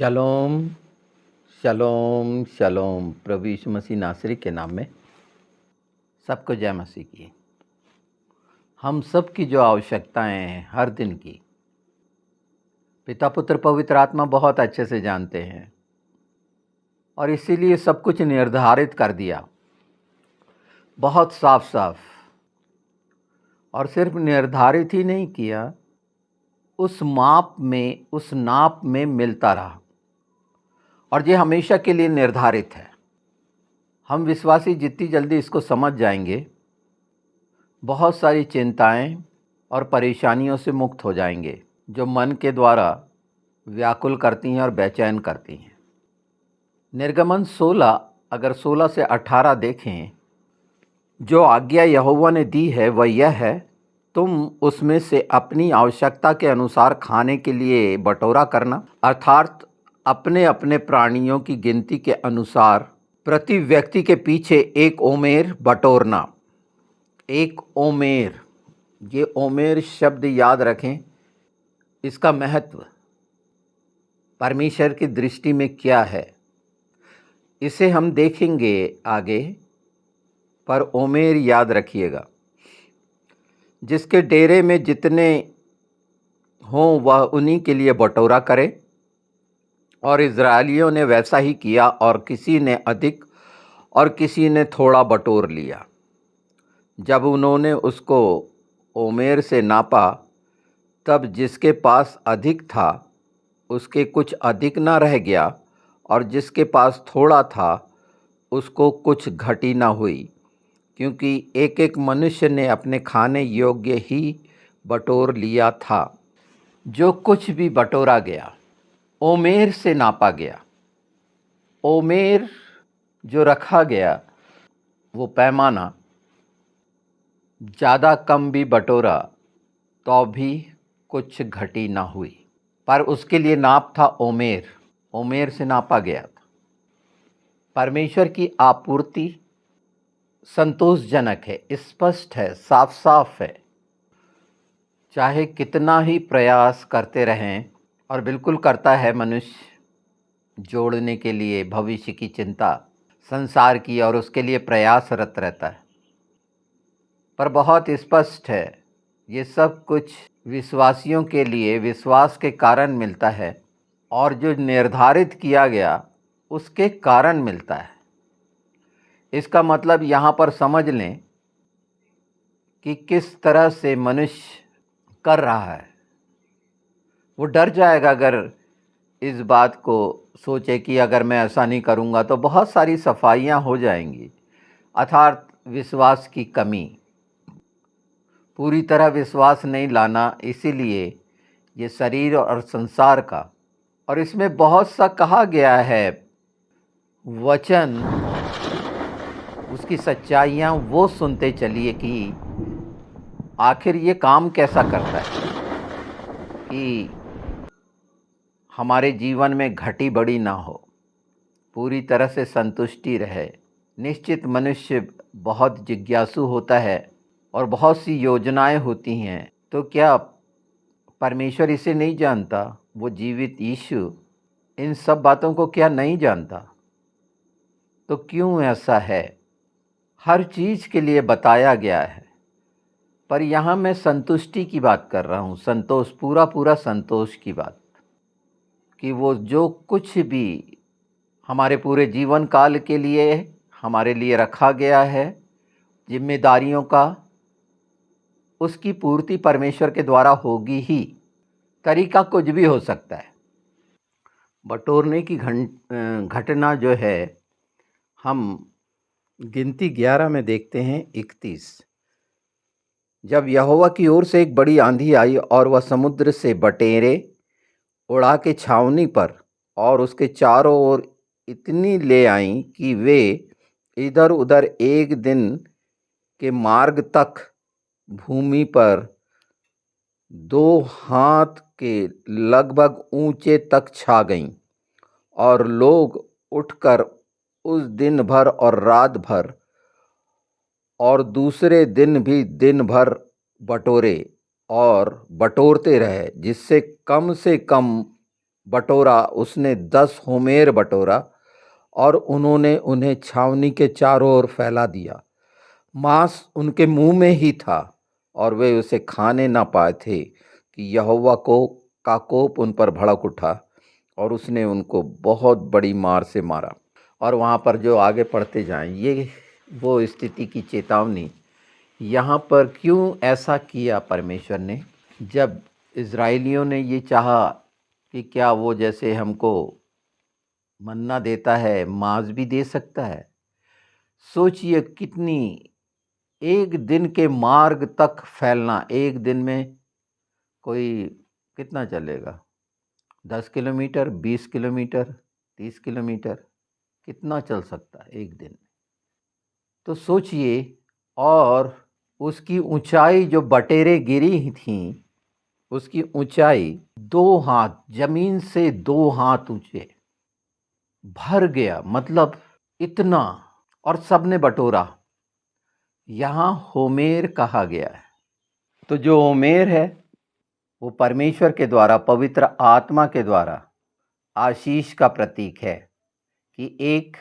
शलोम शलोम शलोम। प्रभु यीशु मसीह नासरी के नाम में सबको जय मसीह की। हम सब की जो आवश्यकताएं हैं हर दिन की, पिता पुत्र पवित्र आत्मा बहुत अच्छे से जानते हैं और इसीलिए सब कुछ निर्धारित कर दिया, बहुत साफ साफ। और सिर्फ निर्धारित ही नहीं किया, उस माप में, उस नाप में मिलता रहा और ये हमेशा के लिए निर्धारित है। हम विश्वासी जितनी जल्दी इसको समझ जाएंगे, बहुत सारी चिंताएं और परेशानियों से मुक्त हो जाएंगे जो मन के द्वारा व्याकुल करती हैं और बेचैन करती हैं। निर्गमन 16 अगर 16 से 18 देखें, जो आज्ञा यहोवा ने दी है वह यह है, तुम उसमें से अपनी आवश्यकता के अनुसार खाने के लिए बटोरा करना, अर्थात अपने अपने प्राणियों की गिनती के अनुसार प्रति व्यक्ति के पीछे एक ओमेर बटोरना। एक ओमेर, ये ओमेर शब्द याद रखें, इसका महत्व परमेश्वर की दृष्टि में क्या है इसे हम देखेंगे आगे, पर ओमेर याद रखिएगा। जिसके डेरे में जितने हों वह उन्हीं के लिए बटोरा करे, और इज़राइलियों ने वैसा ही किया, और किसी ने अधिक और किसी ने थोड़ा बटोर लिया। जब उन्होंने उसको ओमेर से नापा, तब जिसके पास अधिक था उसके कुछ अधिक न रह गया, और जिसके पास थोड़ा था उसको कुछ घटी न हुई, क्योंकि एक एक मनुष्य ने अपने खाने योग्य ही बटोर लिया था। जो कुछ भी बटोरा गया ओमेर से नापा गया। ओमेर जो रखा गया वो पैमाना, ज़्यादा कम भी बटोरा तो भी कुछ घटी ना हुई, पर उसके लिए नाप था ओमेर। ओमेर से नापा गया था। परमेश्वर की आपूर्ति संतोषजनक है, स्पष्ट है, साफ साफ है। चाहे कितना ही प्रयास करते रहें, और बिल्कुल करता है मनुष्य जोड़ने के लिए, भविष्य की चिंता, संसार की, और उसके लिए प्रयासरत रहता है, पर बहुत स्पष्ट है ये सब कुछ विश्वासियों के लिए विश्वास के कारण मिलता है, और जो निर्धारित किया गया उसके कारण मिलता है। इसका मतलब यहाँ पर समझ लें कि किस तरह से मनुष्य कर रहा है। वो डर जाएगा अगर इस बात को सोचे कि अगर मैं ऐसा नहीं करूँगा तो बहुत सारी सफाइयाँ हो जाएंगी, अर्थात विश्वास की कमी, पूरी तरह विश्वास नहीं लाना। इसीलिए ये शरीर और संसार का, और इसमें बहुत सा कहा गया है वचन, उसकी सच्चाइयाँ वो सुनते चलिए कि आखिर ये काम कैसा करता है कि हमारे जीवन में घटी बड़ी ना हो, पूरी तरह से संतुष्टि रहे। निश्चित मनुष्य बहुत जिज्ञासु होता है और बहुत सी योजनाएं होती हैं, तो क्या परमेश्वर इसे नहीं जानता? वो जीवित यीशु इन सब बातों को क्या नहीं जानता? तो क्यों ऐसा है? हर चीज़ के लिए बताया गया है, पर यहाँ मैं संतुष्टि की बात कर रहा हूँ, संतोष, पूरा पूरा संतोष की बात, कि वो जो कुछ भी हमारे पूरे जीवन काल के लिए हमारे लिए रखा गया है, जिम्मेदारियों का, उसकी पूर्ति परमेश्वर के द्वारा होगी ही। तरीका कुछ भी हो सकता है। बटोरने की घटना जो है, हम गिनती 11 में देखते हैं 31। जब यहोवा की ओर से एक बड़ी आंधी आई और वह समुद्र से बटेरे उड़ा के छावनी पर और उसके चारों ओर इतनी ले आई कि वे इधर उधर एक दिन के मार्ग तक भूमि पर 2 हाथ के लगभग ऊंचे तक छा गईं, और लोग उठकर उस दिन भर और रात भर और दूसरे दिन भी दिन भर बटोरे और बटोरते रहे, जिससे कम बटोरा, उसने 10 होमेर बटोरा और उन्होंने उन्हें छावनी के चारों ओर फैला दिया। मांस उनके मुंह में ही था और वे उसे खाने ना पाए थे कि यहोवा को का कोप उन पर भड़क उठा और उसने उनको बहुत बड़ी मार से मारा। और वहाँ पर जो आगे पढ़ते जाएं, ये वो स्थिति की चेतावनी। यहाँ पर क्यों ऐसा किया परमेश्वर ने? जब इज़राइलियों ने ये चाहा कि क्या वो जैसे हमको मन्ना देता है मांस भी दे सकता है। सोचिए कितनी, एक दिन के मार्ग तक फैलना, एक दिन में कोई कितना चलेगा? 10 किलोमीटर, 20 किलोमीटर, 30 किलोमीटर, कितना चल सकता है एक दिन में? तो सोचिए, और उसकी ऊंचाई जो बटेरें गिरी थीं, उसकी ऊंचाई 2 हाथ, जमीन से 2 हाथ ऊंचे, भर गया, मतलब इतना, और सबने बटोरा। यहाँ होमेर कहा गया है। तो जो होमेर है वो परमेश्वर के द्वारा, पवित्र आत्मा के द्वारा आशीष का प्रतीक है कि एक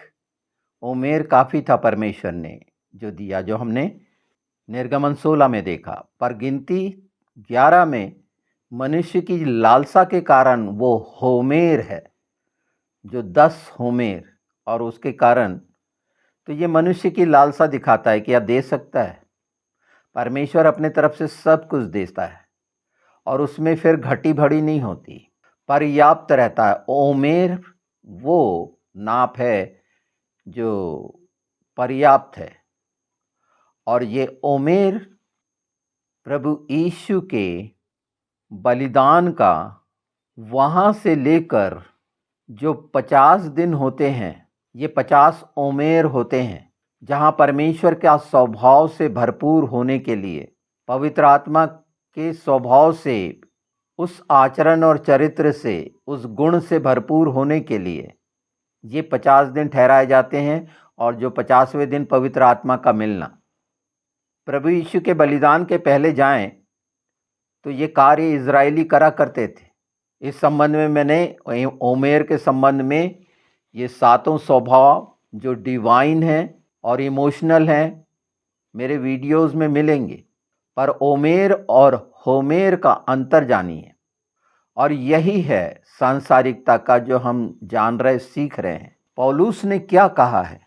होमेर काफ़ी था परमेश्वर ने जो दिया, जो हमने निर्गमन 16 में देखा। पर गिनती 11 में मनुष्य की लालसा के कारण वो होमेर है, जो 10 होमेर, और उसके कारण तो ये मनुष्य की लालसा दिखाता है कि यह दे सकता है। परमेश्वर अपने तरफ से सब कुछ देता है और उसमें फिर घटी भड़ी नहीं होती, पर्याप्त रहता है। ओमेर वो नाप है जो पर्याप्त है, और ये ओमेर प्रभु यीशु के बलिदान का, वहाँ से लेकर जो 50 दिन होते हैं, ये 50 ओमेर होते हैं, जहाँ परमेश्वर का स्वभाव से भरपूर होने के लिए, पवित्र आत्मा के स्वभाव से, उस आचरण और चरित्र से, उस गुण से भरपूर होने के लिए ये 50 दिन ठहराए जाते हैं। और जो 50वें दिन पवित्र आत्मा का मिलना, प्रभु यीशु के बलिदान के पहले जाएं तो ये कार्य इजरायली करा करते थे। इस संबंध में मैंने ओमेर के संबंध में ये 7 स्वभाव जो डिवाइन हैं और इमोशनल हैं, मेरे वीडियोस में मिलेंगे। पर ओमेर और होमेर का अंतर जानिए, और यही है सांसारिकता का जो हम जान रहे, सीख रहे हैं। पौलुस ने क्या कहा है,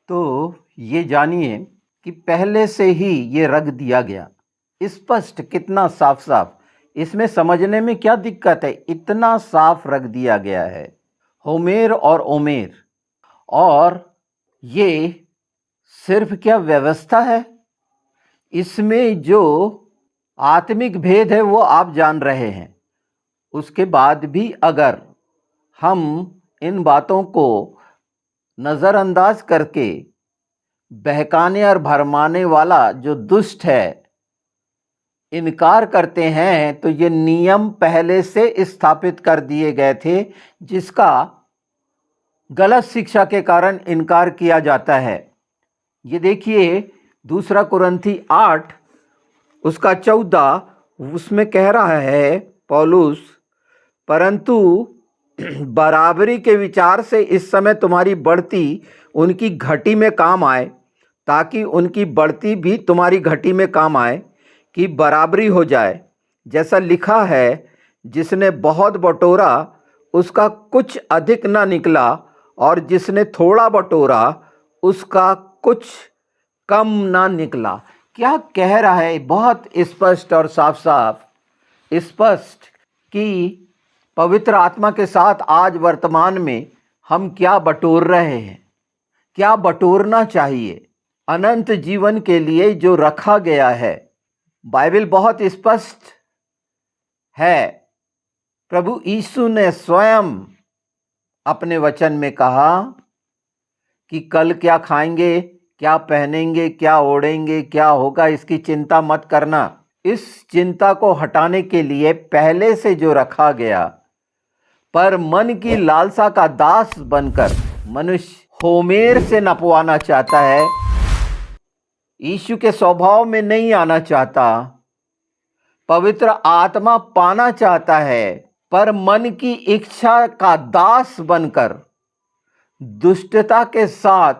तो ये जानिए कि पहले से ही ये रख दिया गया, स्पष्ट, कितना साफ साफ। इसमें समझने में क्या दिक्कत है? इतना साफ रख दिया गया है, होमेर और ओमेर। और ये सिर्फ क्या व्यवस्था है, इसमें जो आत्मिक भेद है वो आप जान रहे हैं। उसके बाद भी अगर हम इन बातों को नज़रअंदाज करके, बहकाने और भरमाने वाला जो दुष्ट है इनकार करते हैं, तो ये नियम पहले से स्थापित कर दिए गए थे, जिसका गलत शिक्षा के कारण इनकार किया जाता है। ये देखिए 2 कुरिन्थी 8 उसका 14, उसमें कह रहा है पौलुस, परंतु बराबरी के विचार से इस समय तुम्हारी बढ़ती उनकी घटी में काम आए, ताकि उनकी बढ़ती भी तुम्हारी घटी में काम आए, कि बराबरी हो जाए। जैसा लिखा है, जिसने बहुत बटोरा उसका कुछ अधिक ना निकला, और जिसने थोड़ा बटोरा उसका कुछ कम ना निकला। क्या कह रहा है? बहुत स्पष्ट और साफ साफ स्पष्ट कि पवित्र आत्मा के साथ आज वर्तमान में हम क्या बटोर रहे हैं, क्या बटोरना चाहिए अनंत जीवन के लिए जो रखा गया है। बाइबल बहुत स्पष्ट है। प्रभु यीशु ने स्वयं अपने वचन में कहा कि कल क्या खाएंगे, क्या पहनेंगे, क्या ओढ़ेंगे, क्या होगा, इसकी चिंता मत करना। इस चिंता को हटाने के लिए पहले से जो रखा गया, पर मन की लालसा का दास बनकर मनुष्य होमेर से नपवाना चाहता है, यीशु के स्वभाव में नहीं आना चाहता, पवित्र आत्मा पाना चाहता है, पर मन की इच्छा का दास बनकर दुष्टता के साथ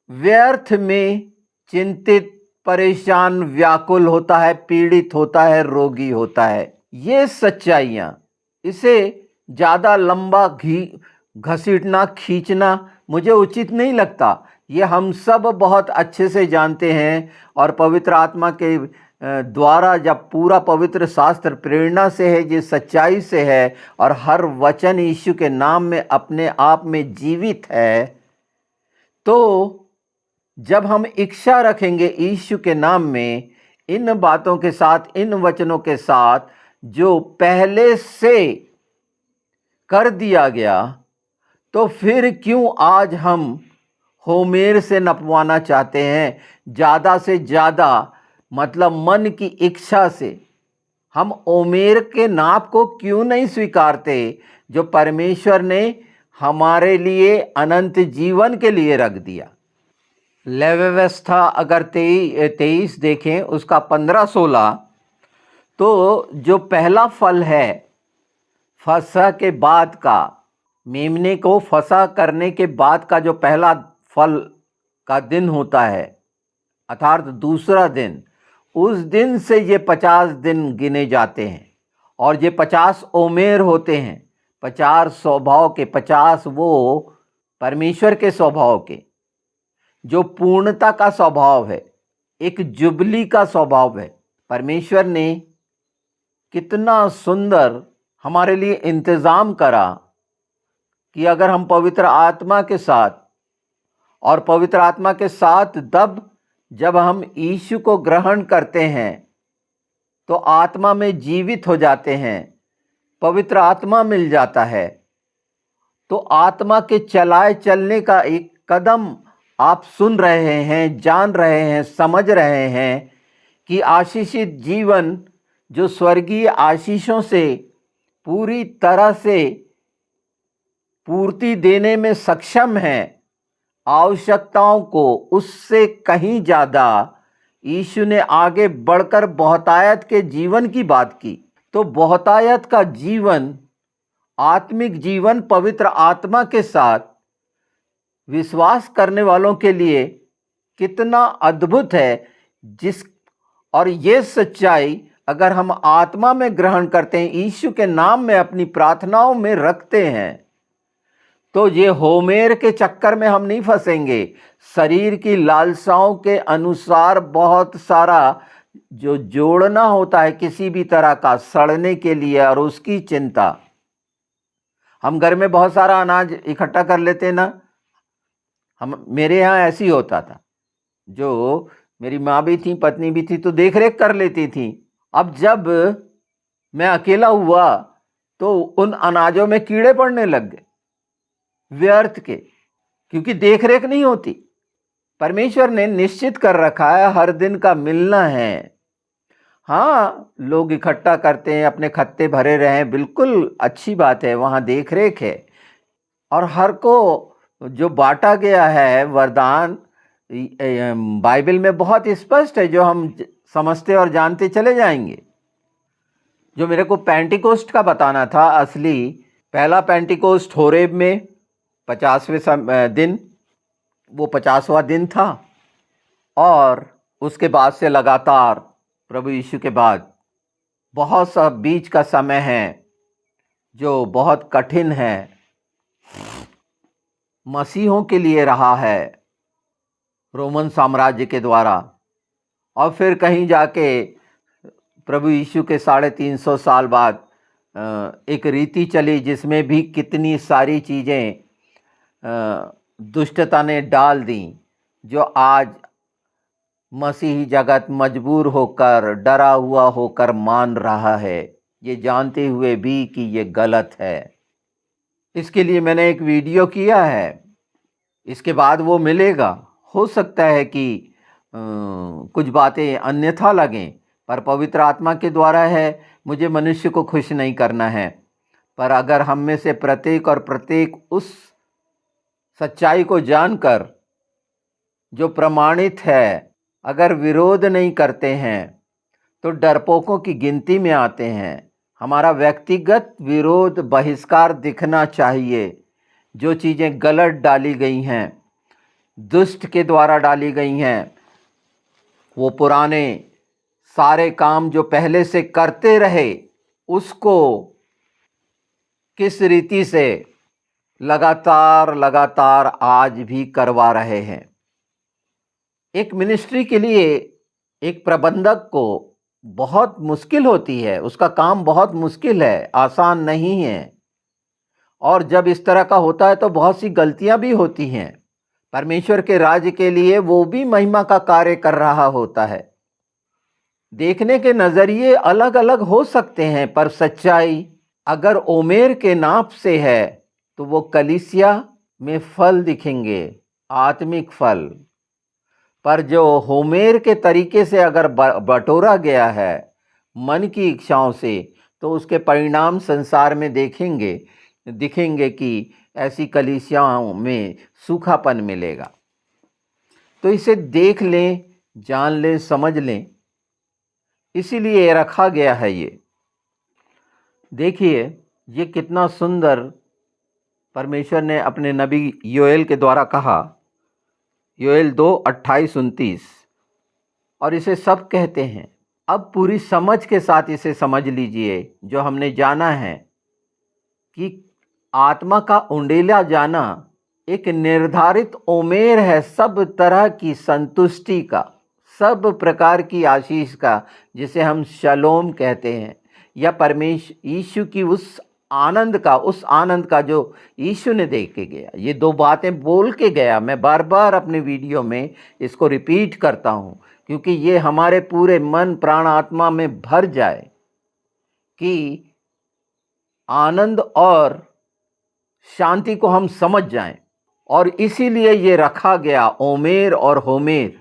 व्यर्थ में चिंतित, परेशान, व्याकुल होता है, पीड़ित होता है, रोगी होता है। ये सच्चाइयाँ, इसे ज़्यादा लंबा घसीटना, खींचना मुझे उचित नहीं लगता। ये हम सब बहुत अच्छे से जानते हैं और पवित्र आत्मा के द्वारा, जब पूरा पवित्र शास्त्र प्रेरणा से है, ये सच्चाई से है और हर वचन यीशु के नाम में अपने आप में जीवित है, तो जब हम इच्छा रखेंगे यीशु के नाम में, इन बातों के साथ, इन वचनों के साथ जो पहले से कर दिया गया, तो फिर क्यों आज हम होमेर से नपवाना चाहते हैं? ज़्यादा से ज़्यादा, मतलब मन की इच्छा से हम ओमेर के नाप को क्यों नहीं स्वीकारते जो परमेश्वर ने हमारे लिए अनंत जीवन के लिए रख दिया। लय व्यवस्था अगर 23 देखें, उसका 15-16, तो जो पहला फल है फसह के बाद का, मेमने को फसह करने के बाद का जो पहला फल का दिन होता है, अर्थात दूसरा दिन, उस दिन से ये 50 दिन गिने जाते हैं और ये 50 ओमेर होते हैं। 50 स्वभाव के, 50 वो परमेश्वर के स्वभाव के, जो पूर्णता का स्वभाव है, एक जुबली का स्वभाव है। परमेश्वर ने कितना सुंदर हमारे लिए इंतज़ाम करा कि अगर हम पवित्र आत्मा के साथ, और पवित्र आत्मा के साथ जब हम यीशु को ग्रहण करते हैं तो आत्मा में जीवित हो जाते हैं, पवित्र आत्मा मिल जाता है, तो आत्मा के चलाए चलने का एक कदम आप सुन रहे हैं, जान रहे हैं, समझ रहे हैं कि आशीषित जीवन जो स्वर्गीय आशीषों से पूरी तरह से पूर्ति देने में सक्षम है, आवश्यकताओं को उससे कहीं ज़्यादा यीशु ने आगे बढ़कर बहुतायत के जीवन की बात की। तो बहुतायत का जीवन, आत्मिक जीवन पवित्र आत्मा के साथ विश्वास करने वालों के लिए कितना अद्भुत है। और ये सच्चाई अगर हम आत्मा में ग्रहण करते हैं, यीशु के नाम में अपनी प्रार्थनाओं में रखते हैं, तो ये होमेर के चक्कर में हम नहीं फंसेंगे। शरीर की लालसाओं के अनुसार बहुत सारा जो जोड़ना होता है किसी भी तरह का सड़ने के लिए, और उसकी चिंता, हम घर में बहुत सारा अनाज इकट्ठा कर लेते ना, मेरे यहाँ ऐसी होता था। जो मेरी माँ भी थी, पत्नी भी थी, तो देख रेख कर लेती थी। अब जब मैं अकेला हुआ तो उन अनाजों में कीड़े पड़ने लग गए, व्यर्थ के, क्योंकि देख रेख नहीं होती। परमेश्वर ने निश्चित कर रखा है हर दिन का मिलना है। हाँ, लोग इकट्ठा करते हैं, अपने खत्ते भरे रहे, बिल्कुल अच्छी बात है, वहाँ देख रेख है। और हर को जो बांटा गया है वरदान, बाइबल में बहुत स्पष्ट है, जो हम समझते और जानते चले जाएंगे। जो मेरे को पेंटिकोस्ट का बताना था, असली पहला पेंटिकोस्ट होरेब में 50वें दिन, वो 50वां दिन था। और उसके बाद से लगातार प्रभु यीशु के बाद बहुत सा बीच का समय है जो बहुत कठिन है, मसीहों के लिए रहा है रोमन साम्राज्य के द्वारा। और फिर कहीं जाके प्रभु यीशु के 350 साल बाद एक रीति चली जिसमें भी कितनी सारी चीज़ें दुष्टता ने डाल दी, जो आज मसीही जगत मजबूर होकर, डरा हुआ होकर मान रहा है, ये जानते हुए भी कि ये गलत है। इसके लिए मैंने एक वीडियो किया है, इसके बाद वो मिलेगा। हो सकता है कि कुछ बातें अन्यथा लगें, पर पवित्र आत्मा के द्वारा है, मुझे मनुष्य को खुश नहीं करना है। पर अगर हम में से प्रत्येक और प्रत्येक उस सच्चाई को जानकर जो प्रमाणित है, अगर विरोध नहीं करते हैं, तो डरपोकों की गिनती में आते हैं, हमारा व्यक्तिगत विरोध बहिष्कार दिखना चाहिए। जो चीज़ें गलत डाली गई हैं, दुष्ट के द्वारा डाली गई हैं, वो पुराने सारे काम जो पहले से करते रहे उसको किस रीति से लगातार लगातार आज भी करवा रहे हैं। एक मिनिस्ट्री के लिए एक प्रबंधक को बहुत मुश्किल होती है, उसका काम बहुत मुश्किल है, आसान नहीं है। और जब इस तरह का होता है तो बहुत सी गलतियां भी होती हैं। परमेश्वर के राज्य के लिए वो भी महिमा का कार्य कर रहा होता है। देखने के नजरिए अलग अलग हो सकते हैं, पर सच्चाई अगर ओमेर के नाप से है तो वो कलीसिया में फल दिखेंगे, आत्मिक फल। पर जो होमेर के तरीके से अगर बटोरा गया है मन की इच्छाओं से, तो उसके परिणाम संसार में दिखेंगे कि ऐसी कलीसियाओं में सूखापन मिलेगा। तो इसे देख लें, जान लें, समझ लें, इसीलिए रखा गया है। ये देखिए, ये कितना सुंदर परमेश्वर ने अपने नबी योएल के द्वारा कहा। योएल 2:28-29, और इसे सब कहते हैं। अब पूरी समझ के साथ इसे समझ लीजिए। जो हमने जाना है कि आत्मा का उंडेला जाना एक निर्धारित उमेर है सब तरह की संतुष्टि का, सब प्रकार की आशीष का, जिसे हम शलोम कहते हैं, या परमेश्वर यीशु की उस आनंद का जो यीशु ने दे के गया। ये दो बातें बोल के गया। मैं बार बार अपने वीडियो में इसको रिपीट करता हूँ, क्योंकि ये हमारे पूरे मन प्राण आत्मा में भर जाए कि आनंद और शांति को हम समझ जाएं। और इसीलिए ये रखा गया ओमेर और होमेर।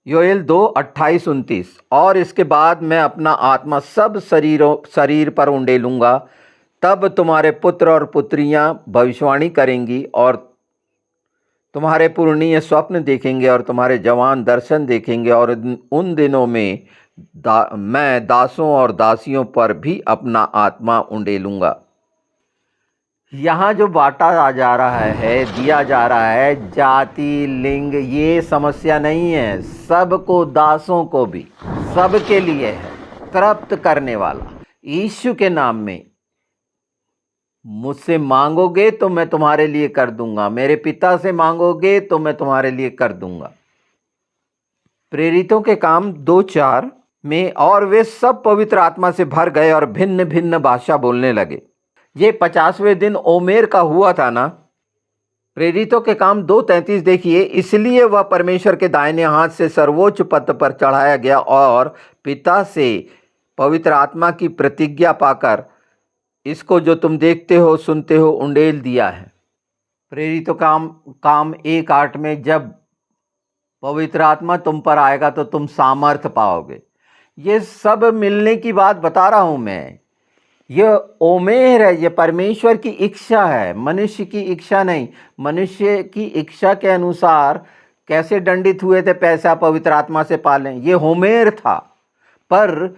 योएल 2:28-29, और इसके बाद मैं अपना आत्मा सब शरीर पर उंडेलूंगा, तब तुम्हारे पुत्र और पुत्रियां भविष्यवाणी करेंगी, और तुम्हारे पुरनिये स्वप्न देखेंगे, और तुम्हारे जवान दर्शन देखेंगे। और उन दिनों में मैं दासों और दासियों पर भी अपना आत्मा उंडेलूंगा। यहाँ जो बांटा जा रहा है, दिया जा रहा है, जाति लिंग, ये समस्या नहीं है। सबको, दासों को भी, सबके लिए है। तृप्त करने वाला यीशु के नाम में मुझसे मांगोगे तो मैं तुम्हारे लिए कर दूंगा, मेरे पिता से मांगोगे तो मैं तुम्हारे लिए कर दूंगा। प्रेरितों के काम 2:4 में, और वे सब पवित्र आत्मा से भर गए और भिन्न भिन्न भाषा बोलने लगे। ये 50वें दिन ओमेर का हुआ था ना। प्रेरितों के काम 2:33 देखिए, इसलिए वह परमेश्वर के दाहिने हाथ से सर्वोच्च पद पर चढ़ाया गया और पिता से पवित्र आत्मा की प्रतिज्ञा पाकर इसको जो तुम देखते हो सुनते हो उंडेल दिया है। प्रेरितों काम 1:8 में, जब पवित्र आत्मा तुम पर आएगा तो तुम सामर्थ पाओगे। ये सब मिलने की बात बता रहा हूं मैं। ये ओमेर है, ये परमेश्वर की इच्छा है, मनुष्य की इच्छा नहीं। मनुष्य की इच्छा के अनुसार कैसे दंडित हुए थे, पैसा पवित्र आत्मा से पालें, ये होमेर था। पर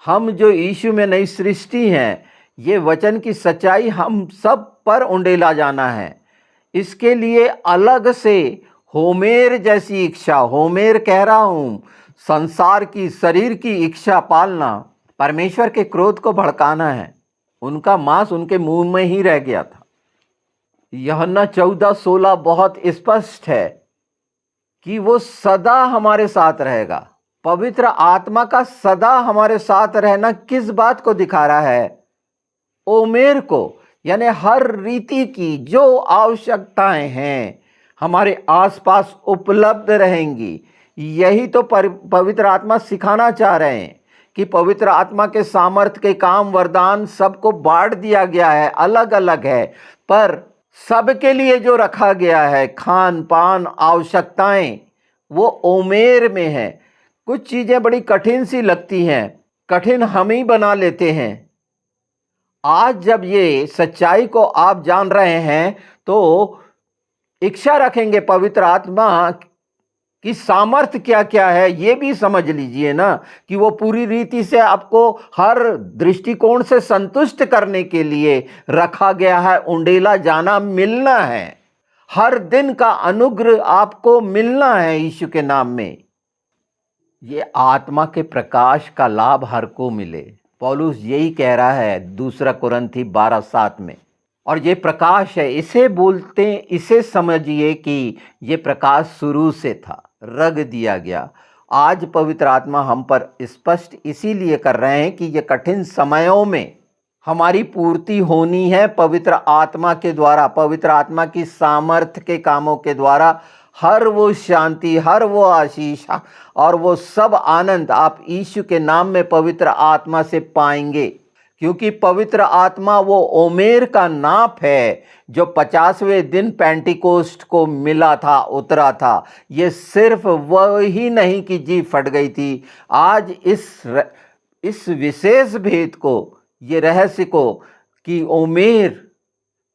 हम जो यीशु में नई सृष्टि हैं, ये वचन की सच्चाई हम सब पर उंडेला जाना है। इसके लिए अलग से होमेर जैसी इच्छा, होमेर कह रहा हूं, संसार की, शरीर की इच्छा पालना, परमेश्वर के क्रोध को भड़काना है। उनका मांस उनके मुंह में ही रह गया था। यूहन्ना 14:16 बहुत स्पष्ट है कि वो सदा हमारे साथ रहेगा। पवित्र आत्मा का सदा हमारे साथ रहना किस बात को दिखा रहा है? ओमेर को, यानी हर रीति की जो आवश्यकताएं हैं हमारे आसपास उपलब्ध रहेंगी। यही तो पवित्र आत्मा सिखाना चाह रहे हैं कि पवित्र आत्मा के सामर्थ्य के काम वरदान सबको बांट दिया गया है, अलग अलग है, पर सबके लिए जो रखा गया है खान पान आवश्यकताएं, वो ओमेर में है। कुछ चीजें बड़ी कठिन सी लगती हैं, कठिन हम ही बना लेते हैं। आज जब ये सच्चाई को आप जान रहे हैं तो इच्छा रखेंगे पवित्र आत्मा कि सामर्थ्य क्या क्या है, ये भी समझ लीजिए ना, कि वो पूरी रीति से आपको हर दृष्टिकोण से संतुष्ट करने के लिए रखा गया है। उंडेला जाना मिलना है, हर दिन का अनुग्रह आपको मिलना है यीशु के नाम में। ये आत्मा के प्रकाश का लाभ हर को मिले। पौलुस यही कह रहा है 2 कुरिन्थी 12:7 में। और ये प्रकाश है, इसे बोलते, इसे समझिए कि ये प्रकाश शुरू से था, रग दिया गया। आज पवित्र आत्मा हम पर स्पष्ट इसीलिए कर रहे हैं कि ये कठिन समयों में हमारी पूर्ति होनी है पवित्र आत्मा के द्वारा, पवित्र आत्मा की सामर्थ्य के कामों के द्वारा। हर वो शांति, हर वो आशीष और वो सब आनंद आप यीशु के नाम में पवित्र आत्मा से पाएंगे, क्योंकि पवित्र आत्मा वो ओमेर का नाप है जो 50वें दिन पेंटिकोस्ट को मिला था, उतरा था। ये सिर्फ वही नहीं कि जी फट गई थी। आज इस विशेष भेद को, ये रहस्य को, कि ओमेर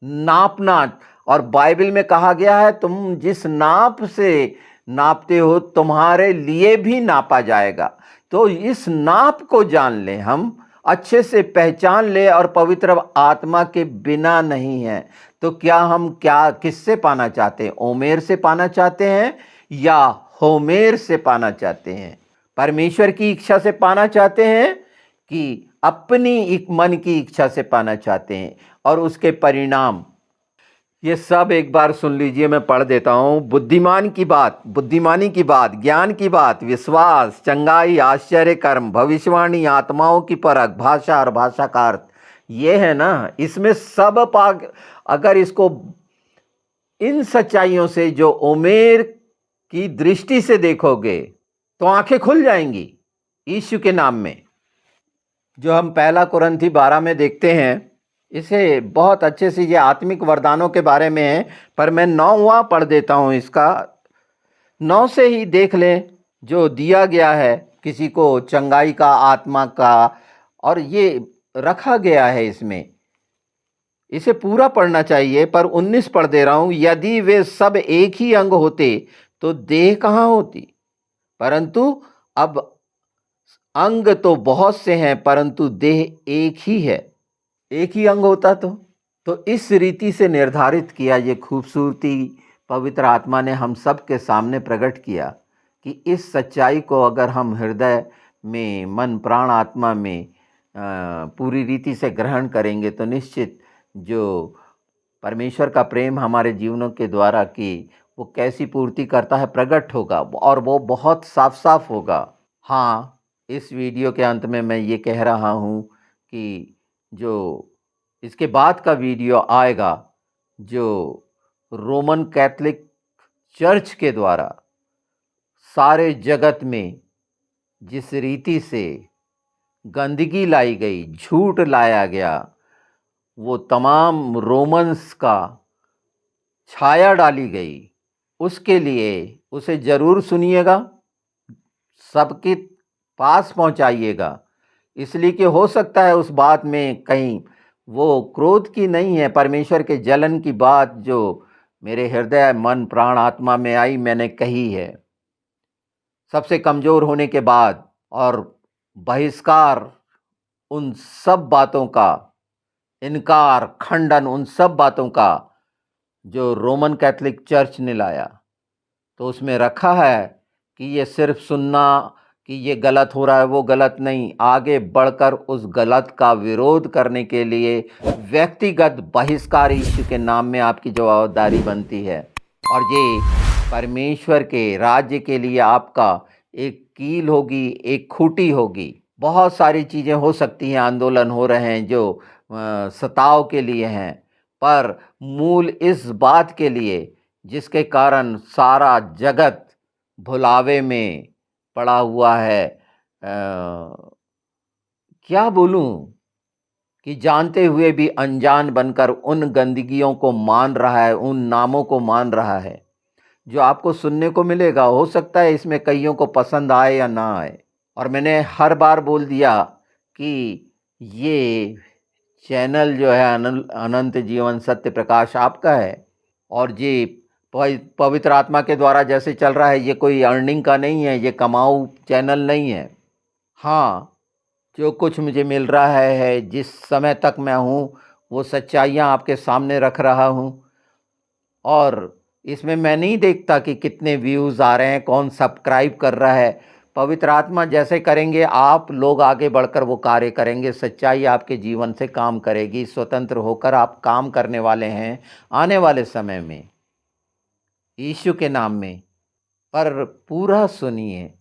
नापना, और बाइबल में कहा गया है तुम जिस नाप से नापते हो तुम्हारे लिए भी नापा जाएगा। तो इस नाप को जान लें, हम अच्छे से पहचान ले, और पवित्र आत्मा के बिना नहीं है। तो क्या हम किससे पाना चाहते हैं? ओमेर से पाना चाहते हैं या होमेर से पाना चाहते हैं? परमेश्वर की इच्छा से पाना चाहते हैं कि अपनी मन की इच्छा से पाना चाहते हैं? और उसके परिणाम ये सब एक बार सुन लीजिए, मैं पढ़ देता हूँ। बुद्धिमानी की बात, ज्ञान की बात, विश्वास, चंगाई, आश्चर्य कर्म, भविष्यवाणी, आत्माओं की परख, भाषा और भाषा का अर्थ। ये है ना, इसमें सब पाक, अगर इसको इन सच्चाइयों से जो ओमेर की दृष्टि से देखोगे तो आंखें खुल जाएंगी यीशु के नाम में। जो हम 1 कुरिन्थी 12 में देखते हैं, इसे बहुत अच्छे से, ये आत्मिक वरदानों के बारे में है, पर मैं 9वां पढ़ देता हूँ इसका। 9 से ही देख लें जो दिया गया है किसी को, चंगाई का, आत्मा का, और ये रखा गया है इसमें। इसे पूरा पढ़ना चाहिए, पर 19 पढ़ दे रहा हूँ। यदि वे सब एक ही अंग होते तो देह कहाँ होती? परंतु अब अंग तो बहुत से हैं, परंतु देह एक ही है। एक ही अंग होता तो इस रीति से निर्धारित किया। ये खूबसूरती पवित्र आत्मा ने हम सब के सामने प्रकट किया कि इस सच्चाई को अगर हम हृदय में, मन, प्राण, आत्मा में पूरी रीति से ग्रहण करेंगे तो निश्चित जो परमेश्वर का प्रेम हमारे जीवनों के द्वारा कि वो कैसी पूर्ति करता है प्रकट होगा, और वो बहुत साफ साफ होगा। हाँ, इस वीडियो के अंत में मैं ये कह रहा हूँ कि जो इसके बाद का वीडियो आएगा, जो रोमन कैथोलिक चर्च के द्वारा सारे जगत में जिस रीति से गंदगी लाई गई, झूठ लाया गया, वो तमाम रोमन्स का छाया डाली गई, उसके लिए उसे ज़रूर सुनिएगा, सबके पास पहुंचाइएगा। इसलिए कि हो सकता है उस बात में कहीं वो क्रोध की नहीं है, परमेश्वर के जलन की बात जो मेरे हृदय, मन, प्राण, आत्मा में आई, मैंने कही है। सबसे कमज़ोर होने के बाद और बहिष्कार, उन सब बातों का इनकार, खंडन, उन सब बातों का जो रोमन कैथोलिक चर्च ने लाया, तो उसमें रखा है कि ये सिर्फ सुनना कि ये गलत हो रहा है, वो गलत नहीं, आगे बढ़कर उस गलत का विरोध करने के लिए व्यक्तिगत बहिष्कार यीशु के नाम में आपकी जवाबदारी बनती है। और ये परमेश्वर के राज्य के लिए आपका एक कील होगी, एक खूंटी होगी। बहुत सारी चीज़ें हो सकती हैं, आंदोलन हो रहे हैं जो सताव के लिए हैं, पर मूल इस बात के लिए जिसके कारण सारा जगत भुलावे में पड़ा हुआ है। क्या बोलूं कि जानते हुए भी अनजान बनकर उन गंदगियों को मान रहा है, उन नामों को मान रहा है जो आपको सुनने को मिलेगा। हो सकता है इसमें कईयों को पसंद आए या ना आए। और मैंने हर बार बोल दिया कि ये चैनल जो है अनंत जीवन सत्य प्रकाश आपका है, और ये पवित्र आत्मा के द्वारा जैसे चल रहा है, ये कोई अर्निंग का नहीं है, ये कमाऊ चैनल नहीं है। हाँ, जो कुछ मुझे मिल रहा है, जिस समय तक मैं हूँ, वो सच्चाइयाँ आपके सामने रख रहा हूँ। और इसमें मैं नहीं देखता कि कितने व्यूज़ आ रहे हैं, कौन सब्सक्राइब कर रहा है। पवित्र आत्मा जैसे करेंगे आप, लोग आगे बढ़कर वो कार्य करेंगे। सच्चाई आपके जीवन से काम करेगी, स्वतंत्र होकर आप काम करने वाले हैं आने वाले समय में, यीशु के नाम में। पर पूरा सुनिए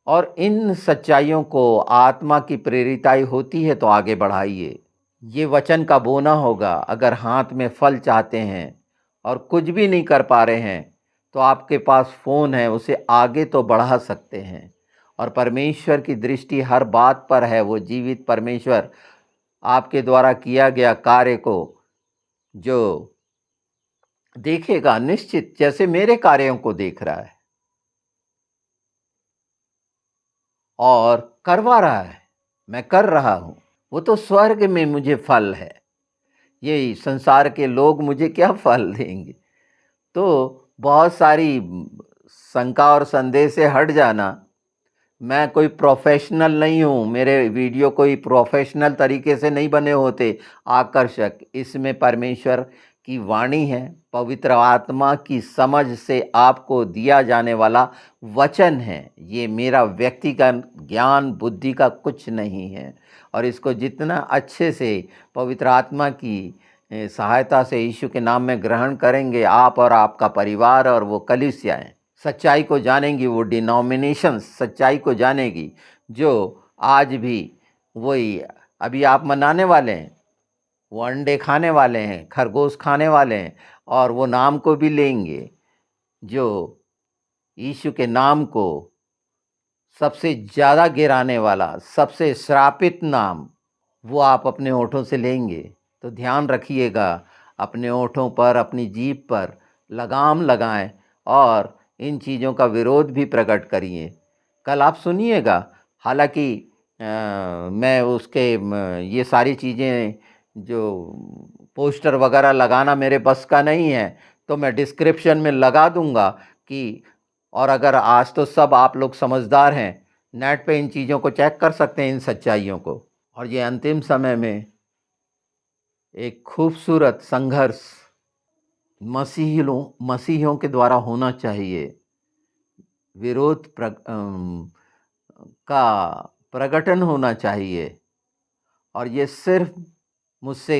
और इन सच्चाइयों को, आत्मा की प्रेरिताई होती है तो आगे बढ़ाइए। ये वचन का बोना होगा। अगर हाथ में फल चाहते हैं और कुछ भी नहीं कर पा रहे हैं, तो आपके पास फ़ोन है, उसे आगे तो बढ़ा सकते हैं। और परमेश्वर की दृष्टि हर बात पर है। वो जीवित परमेश्वर आपके द्वारा किया गया कार्य को जो देखेगा, निश्चित जैसे मेरे कार्यों को देख रहा है और करवा रहा है, मैं कर रहा हूँ। वो तो स्वर्ग में मुझे फल है, ये संसार के लोग मुझे क्या फल देंगे। तो बहुत सारी शंका और संदेह से हट जाना। मैं कोई प्रोफेशनल नहीं हूँ, मेरे वीडियो कोई प्रोफेशनल तरीके से नहीं बने होते आकर्षक। इसमें परमेश्वर की वाणी है, पवित्र आत्मा की समझ से आपको दिया जाने वाला वचन है। ये मेरा व्यक्तिगत ज्ञान बुद्धि का कुछ नहीं है। और इसको जितना अच्छे से पवित्र आत्मा की सहायता से यीशु के नाम में ग्रहण करेंगे, आप और आपका परिवार और वो कलीसियाएँ सच्चाई को जानेंगी, वो डिनोमिनेशंस सच्चाई को जानेगी, जो आज भी वही अभी आप मनाने वाले हैं। वो अंडे खाने वाले हैं, खरगोश खाने वाले हैं और वो नाम को भी लेंगे, जो यीशु के नाम को सबसे ज़्यादा गिराने वाला, सबसे श्रापित नाम, वो आप अपने होठों से लेंगे। तो ध्यान रखिएगा, अपने होठों पर, अपनी जीभ पर लगाम लगाएं और इन चीज़ों का विरोध भी प्रकट करिए। कल आप सुनिएगा। हालांकि मैं उसके ये सारी चीज़ें जो पोस्टर वगैरह लगाना मेरे बस का नहीं है, तो मैं डिस्क्रिप्शन में लगा दूंगा कि, और अगर आज तो सब आप लोग समझदार हैं, नेट पे इन चीज़ों को चेक कर सकते हैं, इन सच्चाइयों को। और ये अंतिम समय में एक खूबसूरत संघर्ष मसीहियों के द्वारा होना चाहिए। विरोध का प्रकटन होना चाहिए। और ये सिर्फ मुझसे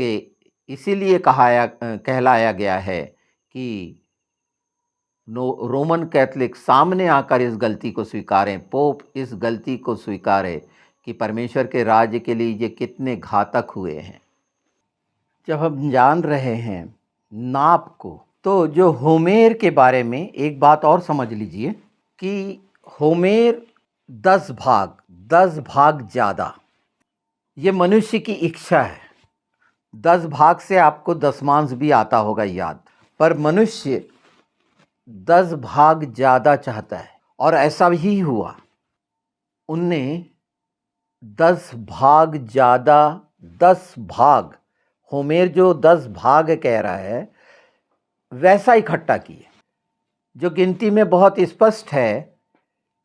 इसीलिए कहलाया गया है कि रोमन कैथलिक सामने आकर इस गलती को स्वीकारें, पोप इस गलती को स्वीकारे कि परमेश्वर के राज्य के लिए ये कितने घातक हुए हैं। जब हम जान रहे हैं नाप को, तो जो होमेर के बारे में एक बात और समझ लीजिए कि होमेर 10 भाग ज़्यादा, ये मनुष्य की इच्छा है। 10 भाग से आपको दशमांश भी आता होगा याद, पर मनुष्य 10 भाग ज़्यादा चाहता है और ऐसा ही हुआ। उनने 10 भाग ज़्यादा, 10 भाग, होमेर जो 10 भाग कह रहा है वैसा इकट्ठा किए, जो गिनती में बहुत स्पष्ट है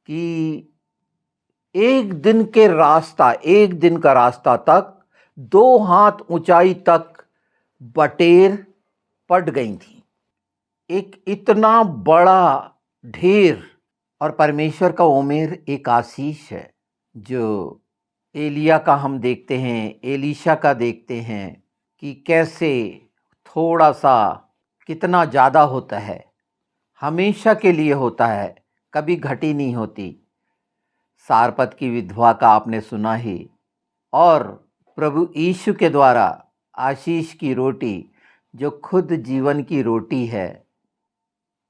कि एक दिन का रास्ता तक 2 हाथ ऊंचाई तक बटेर पड़ गई थी। एक इतना बड़ा ढेर। और परमेश्वर का ओमेर एक आशीष है, जो एलिया का हम देखते हैं, एलीशा का देखते हैं कि कैसे थोड़ा सा कितना ज़्यादा होता है, हमेशा के लिए होता है, कभी घटी नहीं होती। सारपत की विधवा का आपने सुना ही। और प्रभु यीशु के द्वारा आशीष की रोटी, जो खुद जीवन की रोटी है,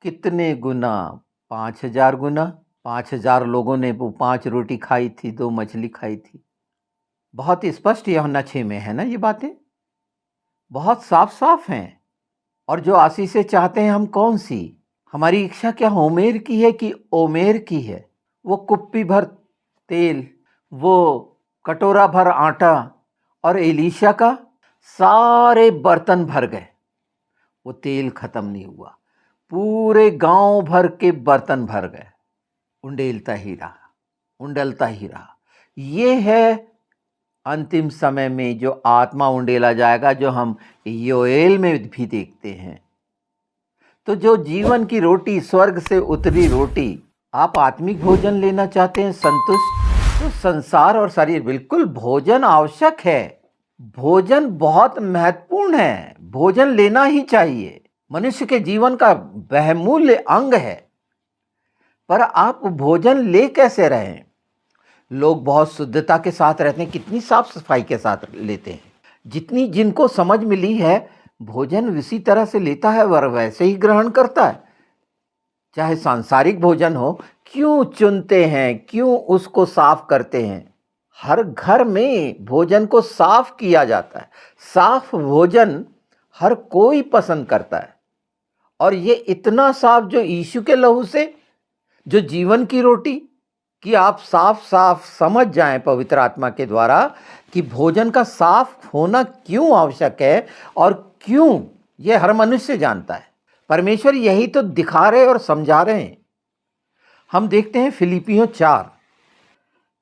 कितने गुना, 5000 गुना, 5000 लोगों ने वो 5 रोटी खाई थी, 2 मछली खाई थी। बहुत स्पष्ट यूहन्ना 6 में है ना, ये बातें बहुत साफ साफ हैं। और जो आशीषें चाहते हैं हम कौन सी, हमारी इच्छा क्या होमेर की है कि ओमेर की है? वो कुप्पी भर तेल, वो कटोरा भर आटा, और एलीशा का सारे बर्तन भर गए, वो तेल खत्म नहीं हुआ। पूरे गांव भर के बर्तन भर गए, उंडेलता ही रहा, उंडलता ही रहा। ये है अंतिम समय में जो आत्मा उंडेला जाएगा, जो हम योएल में भी देखते हैं। तो जो जीवन की रोटी, स्वर्ग से उतरी रोटी, आप आत्मिक भोजन लेना चाहते हैं संतुष्ट, तो संसार और शरीर, बिल्कुल भोजन आवश्यक है। भोजन बहुत महत्वपूर्ण है, भोजन लेना ही चाहिए, मनुष्य के जीवन का बहुमूल्य अंग है। पर आप भोजन ले कैसे रहे हैं? लोग बहुत शुद्धता के साथ रहते हैं, कितनी साफ सफाई के साथ लेते हैं। जितनी जिनको समझ मिली है, भोजन इसी तरह से लेता है और वैसे ही ग्रहण करता है। चाहे सांसारिक भोजन हो, क्यों चुनते हैं, क्यों उसको साफ करते हैं? हर घर में भोजन को साफ किया जाता है। साफ भोजन हर कोई पसंद करता है, और ये इतना साफ जो यीशु के लहू से, जो जीवन की रोटी, कि आप साफ साफ समझ जाएं पवित्र आत्मा के द्वारा कि भोजन का साफ होना क्यों आवश्यक है, और क्यों ये हर मनुष्य जानता है। परमेश्वर यही तो दिखा रहे और समझा रहे हैं। हम देखते हैं फिलिपियों 4,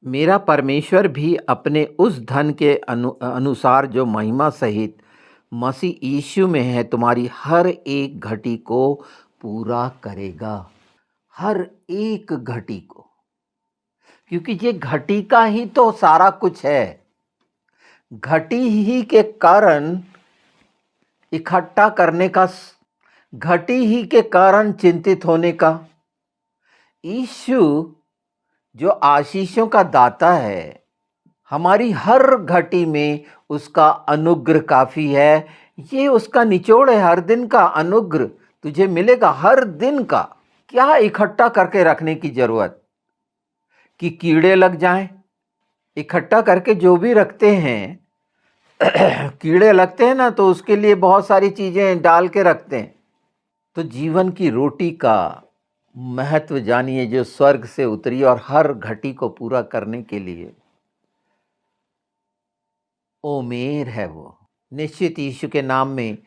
मेरा परमेश्वर भी अपने उस धन के अनुसार जो महिमा सहित मसीह यीशु में है, तुम्हारी हर एक घटी को पूरा करेगा। हर एक घटी को, क्योंकि ये घटी का ही तो सारा कुछ है। घटी ही के कारण इकट्ठा करने का, घटी ही के कारण चिंतित होने का। यीशु जो आशीषों का दाता है, हमारी हर घटी में उसका अनुग्रह काफी है। ये उसका निचोड़ है, हर दिन का अनुग्रह तुझे मिलेगा, हर दिन का। क्या इकट्ठा करके रखने की जरूरत कि कीड़े लग जाएं? इकट्ठा करके जो भी रखते हैं कीड़े लगते हैं ना, तो उसके लिए बहुत सारी चीजें डाल के रखते हैं। तो जीवन की रोटी का महत्व जानिए, जो स्वर्ग से उतरी और हर घटी को पूरा करने के लिए ओमेर है। वो निश्चित यीशु के नाम में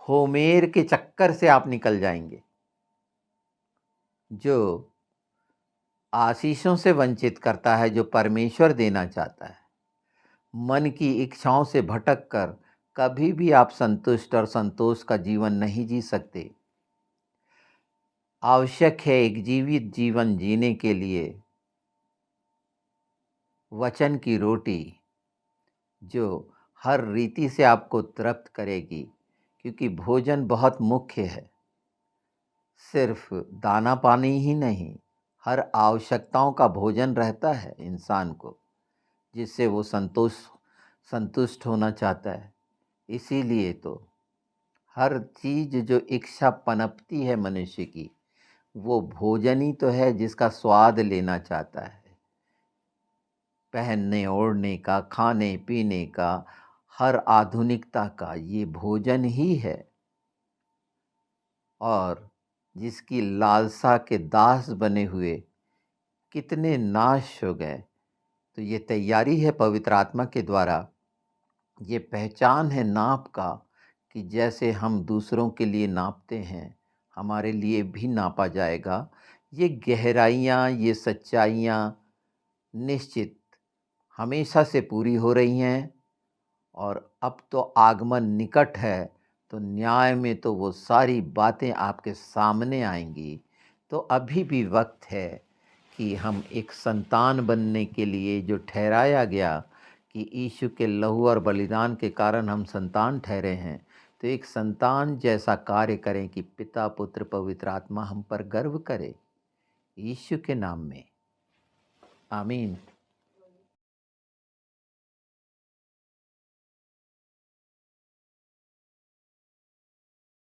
होमेर के चक्कर से आप निकल जाएंगे। जो आशीषों से वंचित करता है, जो परमेश्वर देना चाहता है, मन की इच्छाओं से भटक कर कभी भी आप संतुष्ट और संतोष का जीवन नहीं जी सकते। आवश्यक है एक जीवित जीवन जीने के लिए वचन की रोटी, जो हर रीति से आपको तृप्त करेगी। क्योंकि भोजन बहुत मुख्य है, सिर्फ दाना पानी ही नहीं, हर आवश्यकताओं का भोजन रहता है इंसान को, जिससे वो संतुष्ट होना चाहता है। इसीलिए तो हर चीज़ जो इच्छा पनपती है मनुष्य की, वो भोजन ही तो है जिसका स्वाद लेना चाहता है। पहनने ओढ़ने का, खाने पीने का, हर आधुनिकता का ये भोजन ही है। और जिसकी लालसा के दास बने हुए कितने नाश हो गए। तो ये तैयारी है पवित्र आत्मा के द्वारा, ये पहचान है नाप का, कि जैसे हम दूसरों के लिए नापते हैं, हमारे लिए भी नापा जाएगा। ये गहराइयाँ, ये सच्चाइयाँ निश्चित हमेशा से पूरी हो रही हैं। और अब तो आगमन निकट है, तो न्याय में तो वो सारी बातें आपके सामने आएंगी। तो अभी भी वक्त है कि हम एक संतान बनने के लिए, जो ठहराया गया कि यीशु के लहू और बलिदान के कारण हम संतान ठहरे हैं, तो एक संतान जैसा कार्य करें कि पिता पुत्र पवित्र आत्मा हम पर गर्व करे। यीशु के नाम में आमीन।